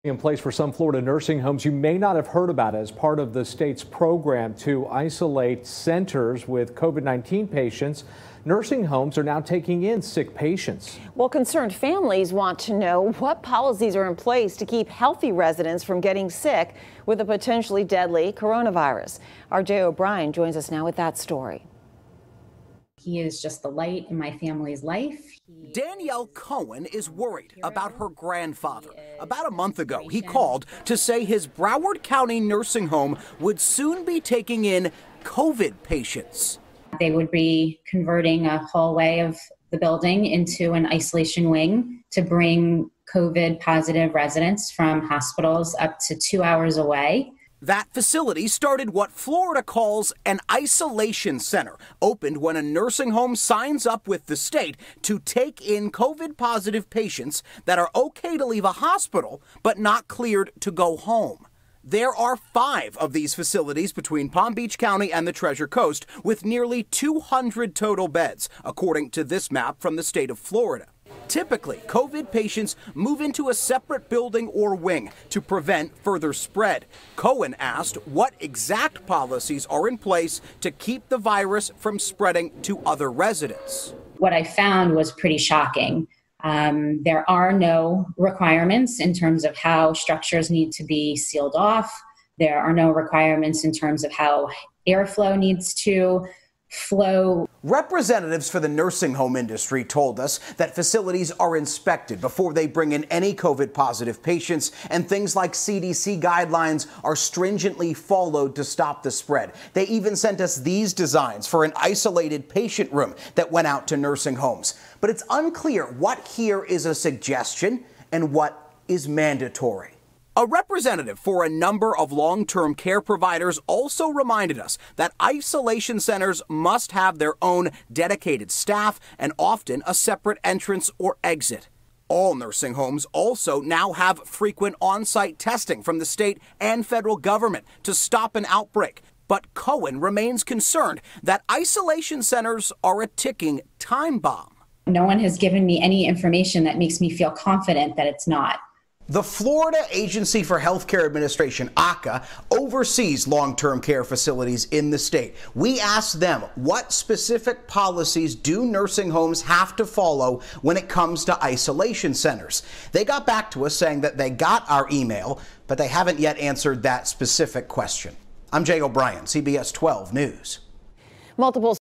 In place for some Florida nursing homes you may not have heard about as part of the state's program to isolate centers with COVID-19 patients. Nursing homes are now taking in sick patients. Well, concerned families want to know what policies are in place to keep healthy residents from getting sick with a potentially deadly coronavirus. Our Jay O'Brien joins us now with that story. He is just the light in my family's life. Danielle Cohen is worried about her grandfather. About a month ago, he called to say his Broward County nursing home would soon be taking in COVID patients. They would be converting a hallway of the building into an isolation wing to bring COVID positive residents from hospitals up to 2 hours away. That facility started what Florida calls an isolation center, opened when a nursing home signs up with the state to take in COVID-positive patients that are okay to leave a hospital but not cleared to go home. There are 5 of these facilities between Palm Beach County and the Treasure Coast, with nearly 200 total beds, according to this map from the state of Florida. Typically, COVID patients move into a separate building or wing to prevent further spread. Cohen asked what exact policies are in place to keep the virus from spreading to other residents. What I found was pretty shocking. There are no requirements in terms of how structures need to be sealed off. There are no requirements in terms of how airflow needs to flow. Representatives for the nursing home industry told us that facilities are inspected before they bring in any COVID-positive patients, and things like CDC guidelines are stringently followed to stop the spread. They even sent us these designs for an isolated patient room that went out to nursing homes. But it's unclear what here is a suggestion and what is mandatory. A representative for a number of long-term care providers also reminded us that isolation centers must have their own dedicated staff and often a separate entrance or exit. All nursing homes also now have frequent on-site testing from the state and federal government to stop an outbreak. But Cohen remains concerned that isolation centers are a ticking time bomb. No one has given me any information that makes me feel confident that it's not. The Florida Agency for Healthcare Administration, AHCA, oversees long-term care facilities in the state. We asked them, what specific policies do nursing homes have to follow when it comes to isolation centers? They got back to us saying that they got our email, but they haven't yet answered that specific question. I'm Jay O'Brien, CBS 12 News. Multiple